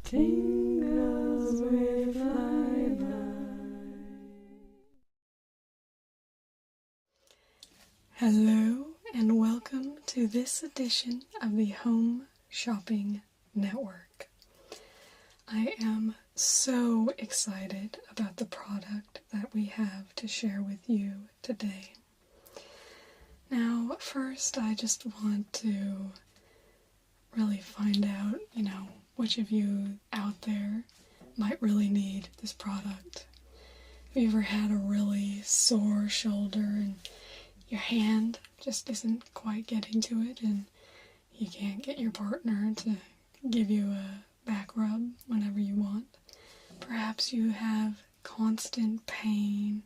Tingles with flyby. Hello and welcome to this edition of the Home Shopping Network. I am so excited about the product that we have to share with you today. Now, first I just want to really find out, which of you out there might really need this product. Have you ever had a really sore shoulder and your hand just isn't quite getting to it and you can't get your partner to give you a back rub whenever you want? Perhaps you have constant pain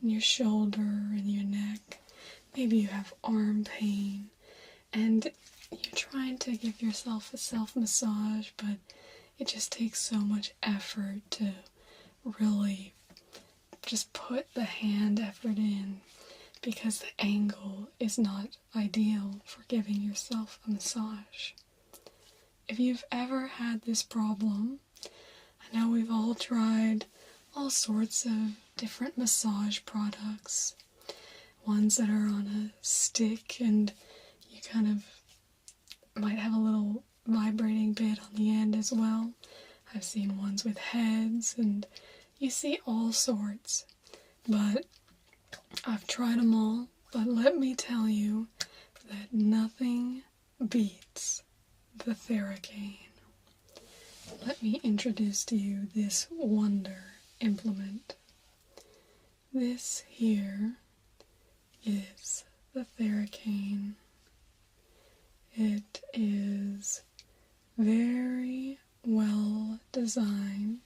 in your shoulder and your neck. Maybe you have arm pain and you're trying to give yourself a self-massage, but it just takes so much effort to really just put the hand effort in because the angle is not ideal for giving yourself a massage. If you've ever had this problem, I know we've all tried all sorts of different massage products, ones that are on a stick and you kind of might have a little vibrating bit on the end as well. I've seen ones with heads and you see all sorts, but I've tried them all. But let me tell you that nothing beats the Theracane. Let me introduce to you this wonder implement. This here is the Theracane. It is very well designed.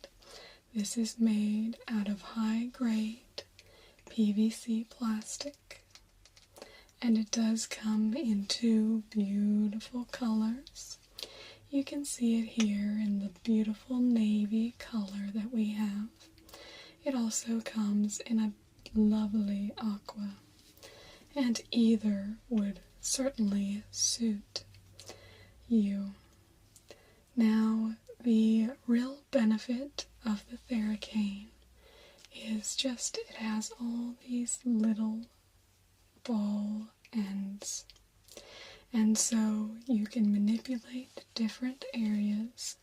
This is made out of high-grade PVC plastic, and it does come in two beautiful colors. You can see it here in the beautiful navy color that we have. It also comes in a lovely aqua, and either would certainly suit you. Now, the real benefit of the Theracane is just it has all these little ball ends, and so you can manipulate different areas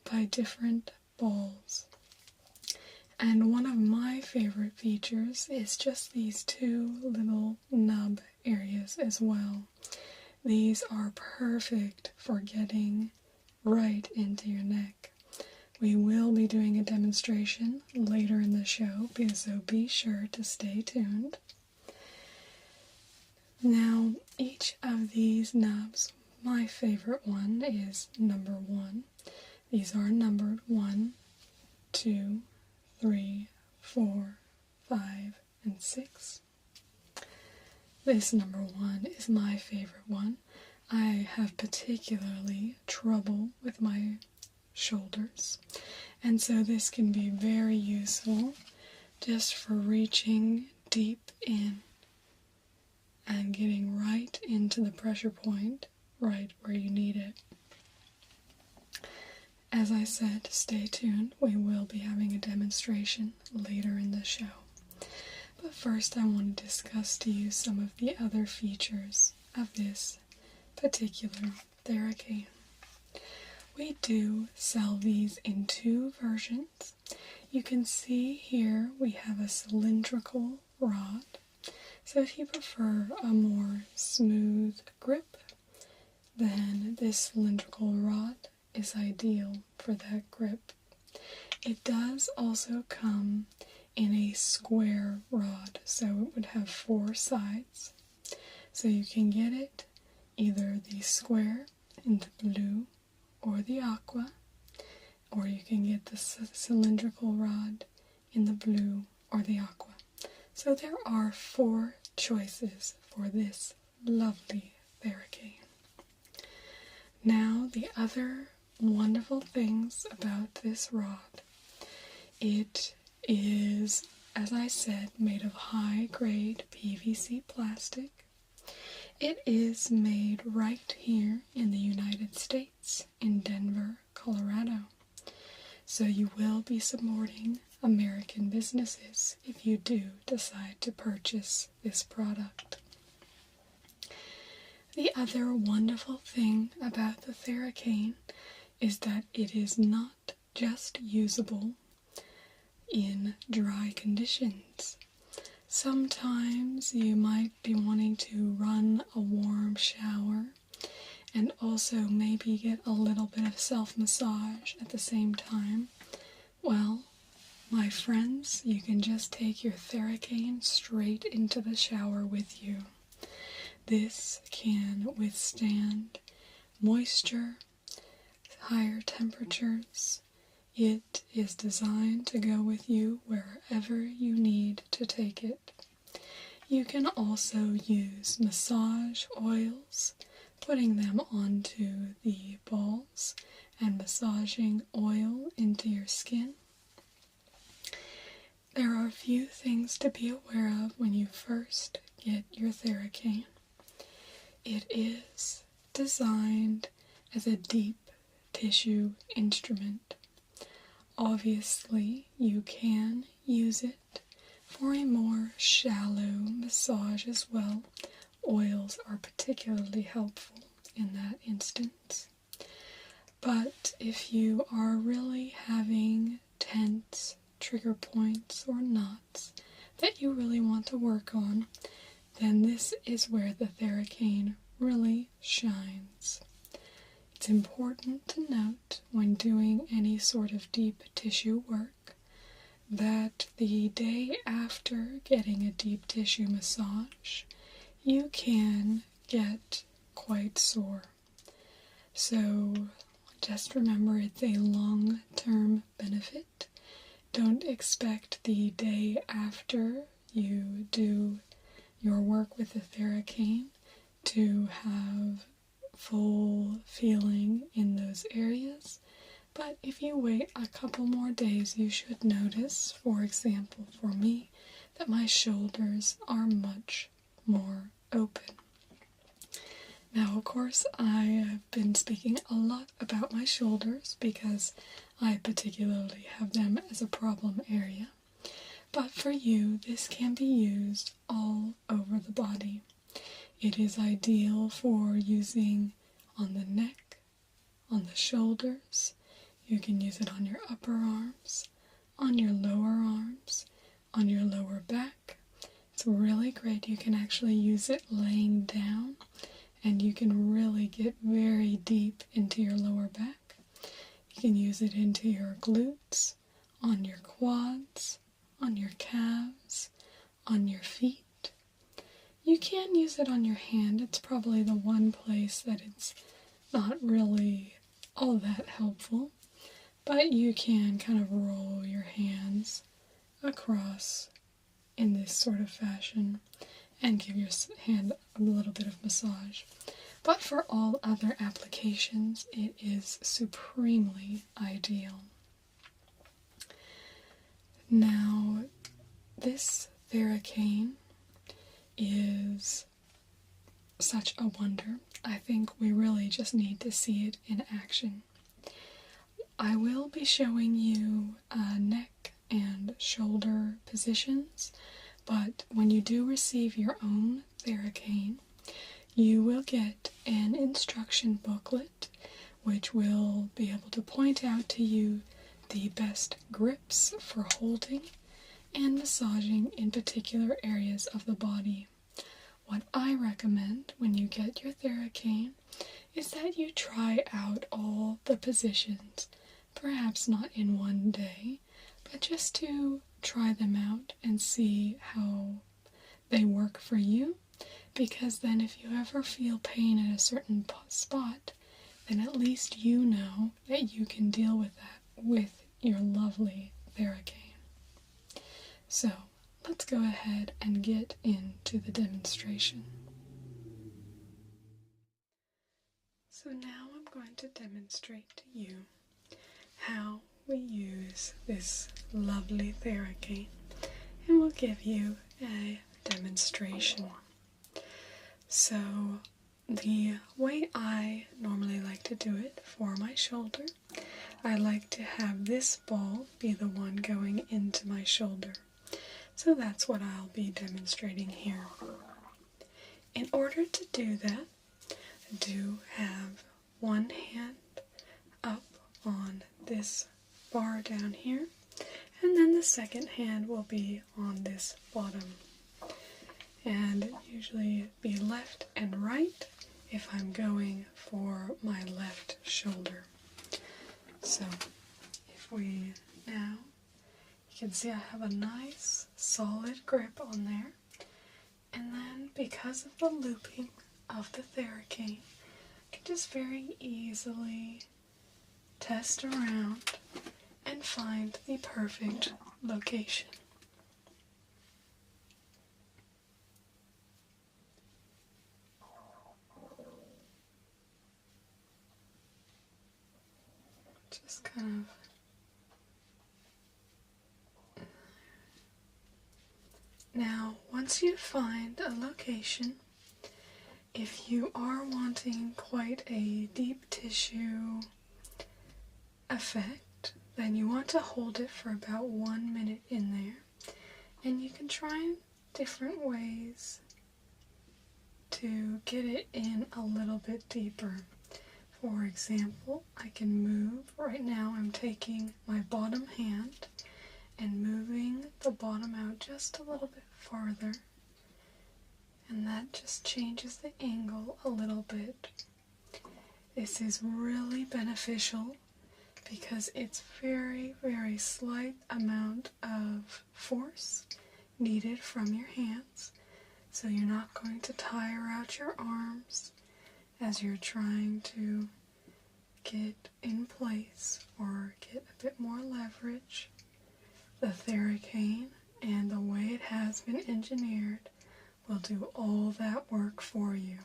by different balls. And one of my favorite features is just these two little nub areas as well. These are perfect for getting right into your neck. We will be doing a demonstration later in the show, so be sure to stay tuned. Now, each of these nubs, my favorite one is number 1. These are numbered 1, 2, 3, 4, 5, and 6. This number 1 is my favorite one. I have particularly trouble with my shoulders, and so this can be very useful just for reaching deep in and getting right into the pressure point, right where you need it. As I said, stay tuned. We will be having a demonstration later in the show. But first I want to discuss to you some of the other features of this particular Theracane. We do sell these in two versions. You can see here we have a cylindrical rod. So if you prefer a more smooth grip, then this cylindrical rod is ideal for that grip. It does also come in a square rod, so it would have 4 sides. So you can get it either the square in the blue or the aqua, or you can get the cylindrical rod in the blue or the aqua. So there are 4 choices for this lovely Theracane. Now, the other wonderful things about this rod, it is, as I said, made of high-grade PVC plastic. It is made right here in the United States, in Denver, Colorado. So you will be supporting American businesses if you do decide to purchase this product. The other wonderful thing about the Theracane is that it is not just usable in dry conditions. Sometimes you might be wanting to run a warm shower and also maybe get a little bit of self-massage at the same time. Well, my friends, you can just take your Theracane straight into the shower with you. This can withstand moisture, higher temperatures. It is designed to go with you wherever you need to take it. You can also use massage oils, putting them onto the balls and massaging oil into your skin. There are a few things to be aware of when you first get your Theracane. It is designed as a deep tissue instrument. Obviously, you can use it for a more shallow massage as well. Oils are particularly helpful in that instance. But if you are really having tense trigger points or knots that you really want to work on, then this is where the Theracane really shines. It's important to note when doing any sort of deep tissue work that the day after getting a deep tissue massage, you can get quite sore. So just remember it's a long-term benefit. Don't expect the day after you do your work with the Theracane to have full feeling in those areas. But if you wait a couple more days, you should notice, for example, for me, that my shoulders are much more open. Now, of course, I have been speaking a lot about my shoulders because I particularly have them as a problem area. But for you, this can be used all over the body. It is ideal for using on the neck, on the shoulders. You can use it on your upper arms, on your lower arms, on your lower back. It's really great. You can actually use it laying down, and you can really get very deep into your lower back. You can use it into your glutes, on your quads, on your calves, on your feet. You can use it on your hand. It's probably the one place that it's not really all that helpful, but you can kind of roll your hands across in this sort of fashion and give your hand a little bit of massage. But for all other applications, it is supremely ideal. Now, this Theracane is such a wonder. I think we really just need to see it in action. I will be showing you neck and shoulder positions, but when you do receive your own Theracane, you will get an instruction booklet which will be able to point out to you the best grips for holding and massaging in particular areas of the body. What I recommend when you get your Theracane is that you try out all the positions, perhaps not in one day, but just to try them out and see how they work for you, because then if you ever feel pain at a certain spot, then at least you know that you can deal with that with your lovely Theracane. So, let's go ahead and get into the demonstration. So now I'm going to demonstrate to you how we use this lovely Theracane, and we'll give you a demonstration. So the way I normally like to do it for my shoulder, I like to have this ball be the one going into my shoulder. So that's what I'll be demonstrating here. In order to do that, I do have one hand up on this bar down here, and then the second hand will be on this bottom. And usually be left and right if I'm going for my left shoulder. So if we now, you can see I have a nice solid grip on there, and then because of the looping of the Theracane, I can just very easily test around and find the perfect location. Just kind of now, once you find a location, if you are wanting quite a deep tissue effect, then you want to hold it for about 1 minute in there. And you can try different ways to get it in a little bit deeper. For example, I can move, right now I'm taking my bottom hand and moving the bottom out just a little bit farther, and that just changes the angle a little bit. This is really beneficial because it's very, very slight amount of force needed from your hands, so you're not going to tire out your arms as you're trying to get in place or get a bit more leverage. The Theracane and the way it has been engineered will do all that work for you.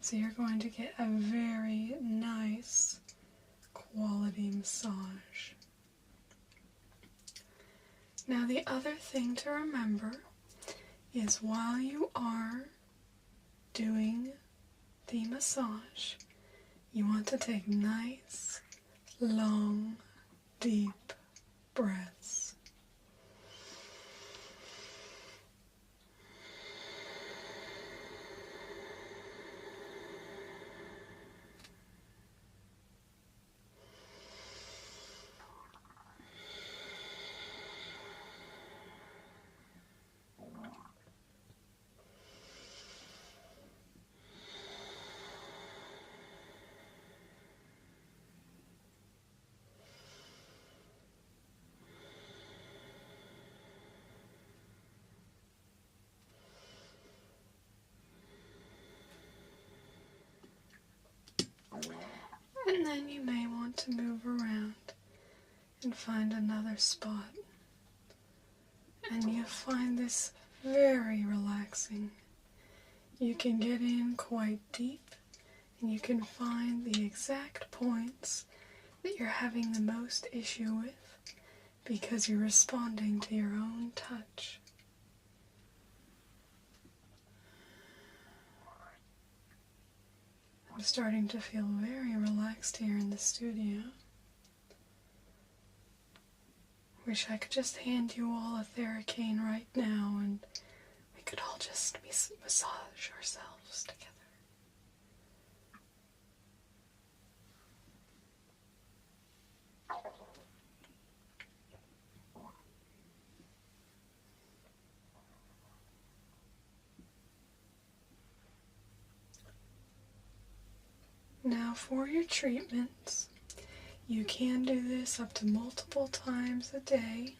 So you're going to get a very nice quality massage. Now the other thing to remember is while you are doing the massage, you want to take nice, long, deep breaths. And then you may want to move around and find another spot. And you'll find this very relaxing. You can get in quite deep, and you can find the exact points that you're having the most issue with because you're responding to your own touch. I'm starting to feel very relaxed here in the studio. Wish I could just hand you all a Theracane right now and we could all just massage ourselves together. Now for your treatments, you can do this up to multiple times a day,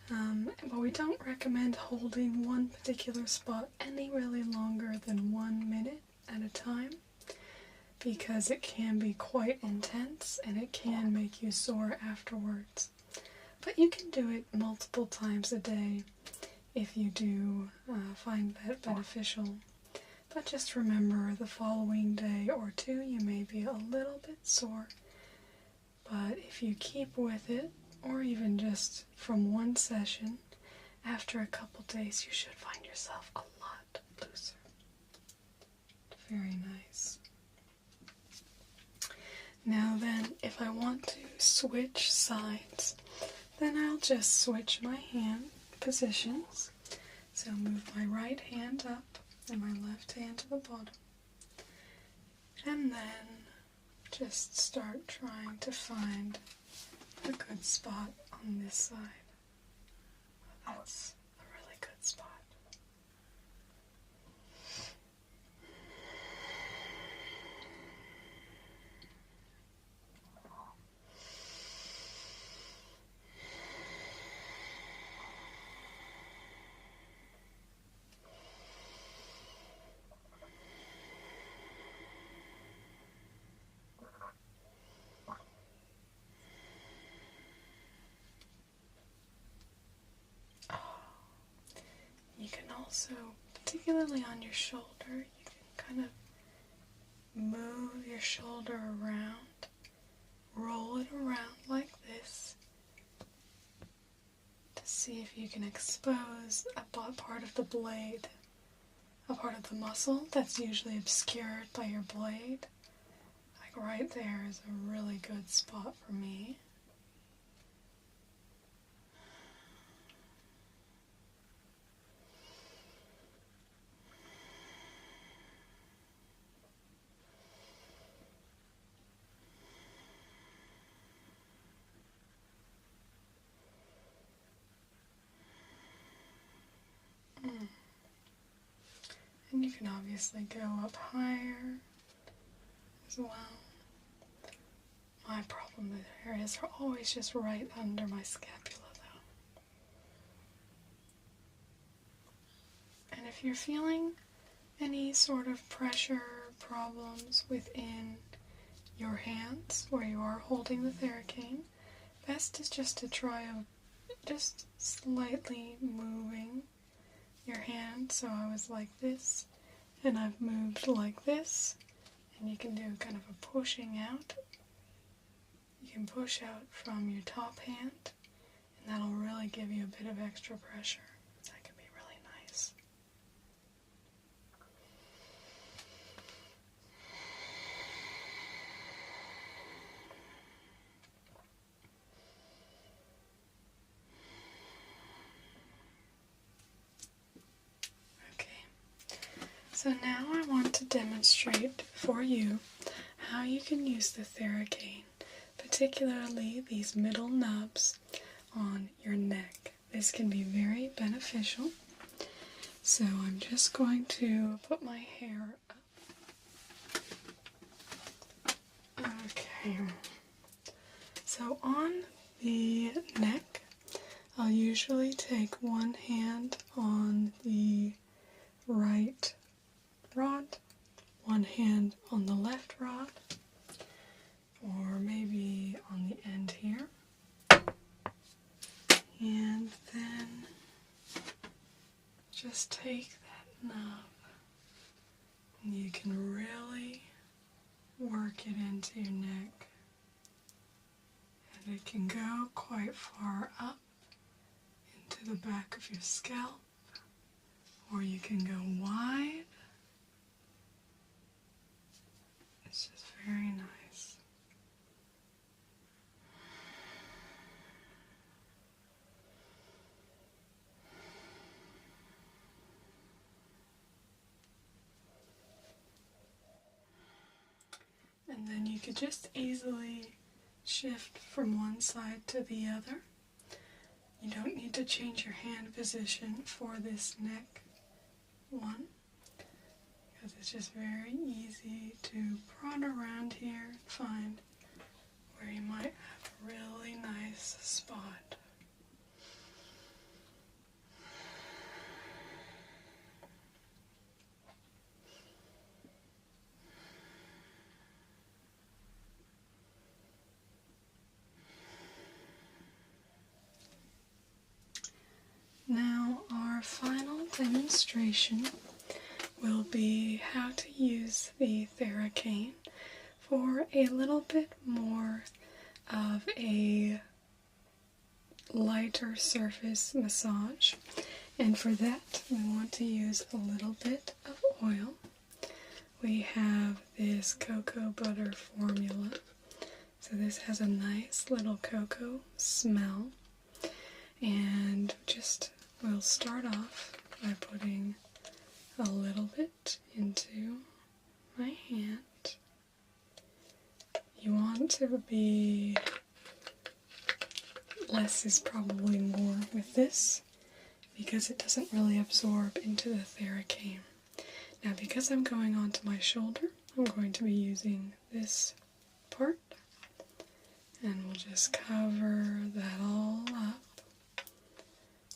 but we don't recommend holding one particular spot any really longer than 1 minute at a time because it can be quite intense and it can make you sore afterwards. But you can do it multiple times a day if you do find that beneficial. But just remember, the following day or two you may be a little bit sore, but if you keep with it, or even just from one session, after a couple days you should find yourself a lot looser. Very nice. Now then, if I want switch sides, then I'll just switch my hand positions. So move my right hand up and my left hand to the bottom. And then just start trying to find a good spot on this side. That's a really good spot. You can also, particularly on your shoulder, you can kind of move your shoulder around, roll it around like this, to see if you can expose a part of the blade, a part of the muscle that's usually obscured by your blade. Like right there is a really good spot for me. And you can obviously go up higher as well. My problem there is they're always just right under my scapula though. And if you're feeling any sort of pressure problems within your hands where you are holding the Theracane, best is just to try just slightly moving your hand. So I was like this, and I've moved like this, and you can do kind of a pushing out. You can push out from your top hand, and that'll really give you a bit of extra pressure. That can be really nice. So now I want to demonstrate for you how you can use the Theracane, particularly these middle nubs on your neck. This can be very beneficial. So I'm just going to put my hair up. Okay. So on the neck, I'll usually take one hand on the right rod, one hand on the left rod, or maybe on the end here, and then just take that knob, and you can really work it into your neck, and it can go quite far up into the back of your scalp, or you can go wide. It's just very nice. And then you could just easily shift from one side to the other. You don't need to change your hand position for this neck one, because it's just very easy to prod around here and find where you might have a really nice spot. Now our final demonstration will be how to use the Theracane for a little bit more of a lighter surface massage. And for that, we want to use a little bit of oil. We have this cocoa butter formula So this has a nice little cocoa smell, and we'll start off by putting a little bit into my hand. You want to be less is probably more with this because it doesn't really absorb into the Theracane. Now because I'm going onto my shoulder, I'm going to be using this part, and we'll just cover that all up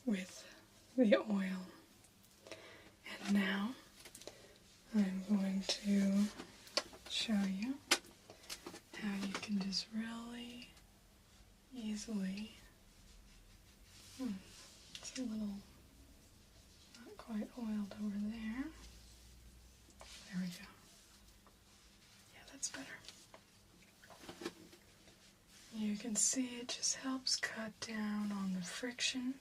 with the oil. And now I'm going to show you how you can just really easily, it's a little not quite oiled over there. There we go. Yeah, that's better. You can see it just helps cut down on the friction,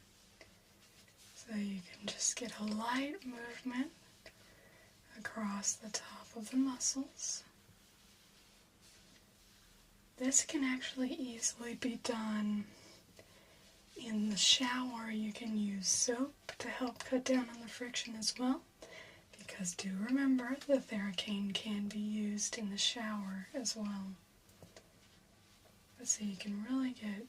so you can just get a light movement across the top of the muscles. This can actually easily be done in the shower. You can use soap to help cut down on the friction as well, because do remember the Theracane can be used in the shower as well. But so you can really get,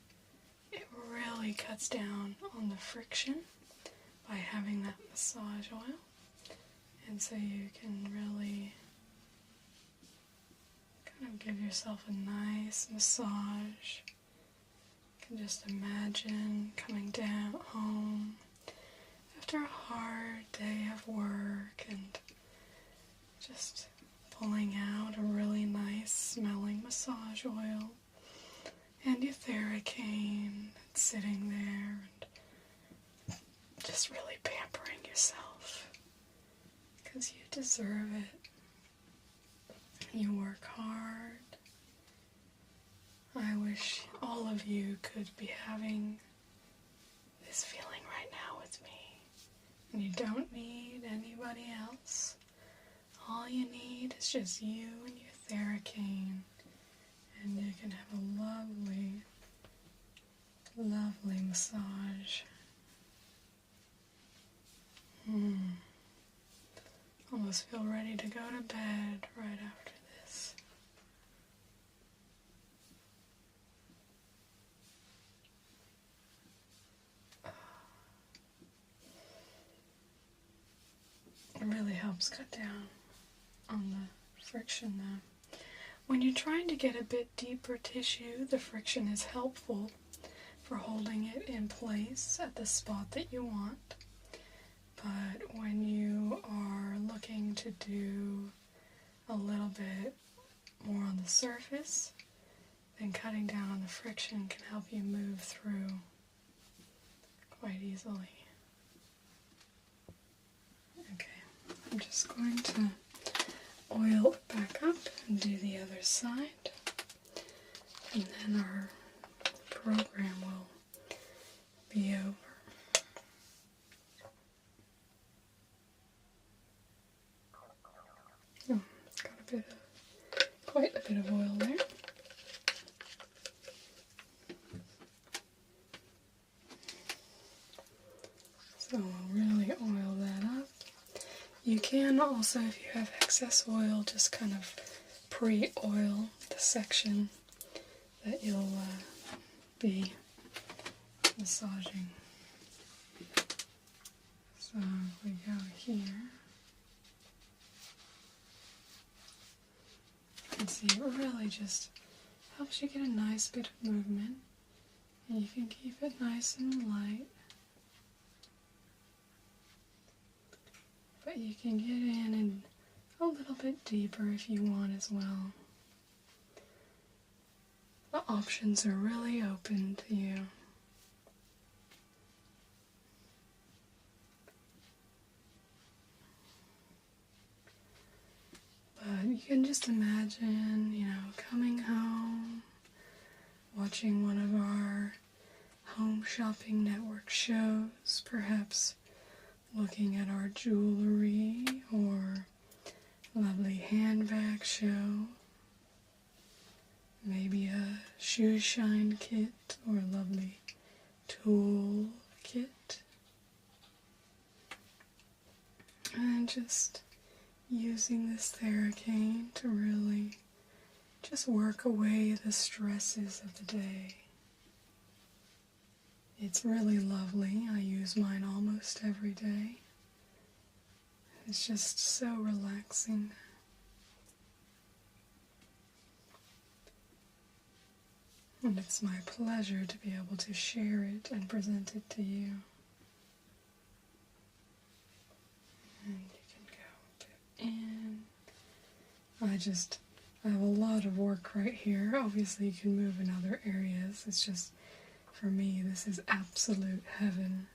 it really cuts down on the friction by having that massage oil, and so you can really kind of give yourself a nice massage. You can just imagine coming down home after a hard day of work and just pulling out a really nice smelling massage oil and your Theracane sitting there and just really pampering yourself, because you deserve it. You work hard. I wish all of you could be having this feeling right now with me. And you don't need anybody else. All you need is just you and your Theracane. And you can have a lovely, lovely massage. Almost feel ready to go to bed right after this. It really helps cut down on the friction though. When you're trying to get a bit deeper tissue, the friction is helpful for holding it in place at the spot that you want. But when you are looking to do a little bit more on the surface, then cutting down on the friction can help you move through quite easily. Okay, I'm just going to oil it back up and do the other side, and then our program will be over. Oh, got quite a bit of oil there. So we'll really oil that up. You can also, if you have excess oil, just kind of pre-oil the section that you'll be massaging. So if we go here, you can see it really just helps you get a nice bit of movement, and you can keep it nice and light. But you can get in and a little bit deeper if you want as well. The options are really open to you. But you can just imagine, coming home, watching one of our Home Shopping Network shows, perhaps looking at our jewelry or lovely handbag show. maybe a shoe shine kit or a lovely tool kit. And just using this Theracane to really just work away the stresses of the day. It's really lovely. I use mine almost every day. It's just so relaxing. And it's my pleasure to be able to share it and present it to you. And you can go in. I have a lot of work right here. Obviously you can move in other areas. It's just, for me, this is absolute heaven.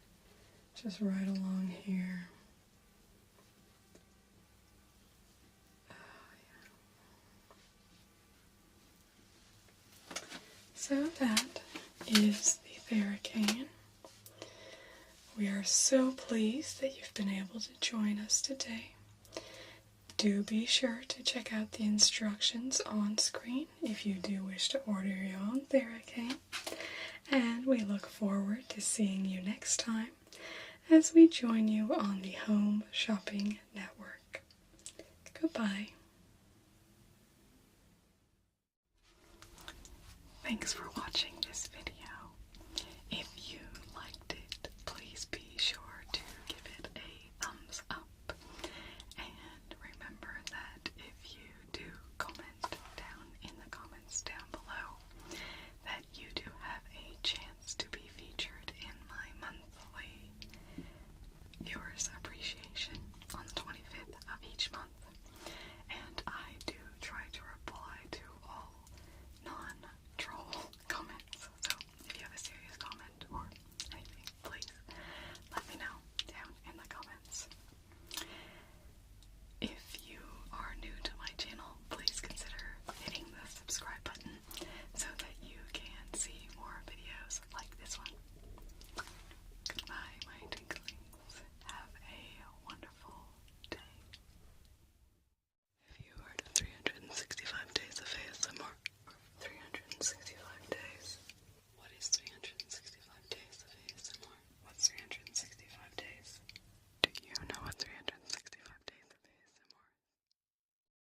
Just right along here. So that is the Theracane. We are so pleased that you've been able to join us today. Do be sure to check out the instructions on screen if you do wish to order your own Theracane. And we look forward to seeing you next time as we join you on the Home Shopping Network. Goodbye. Thanks for watching this video.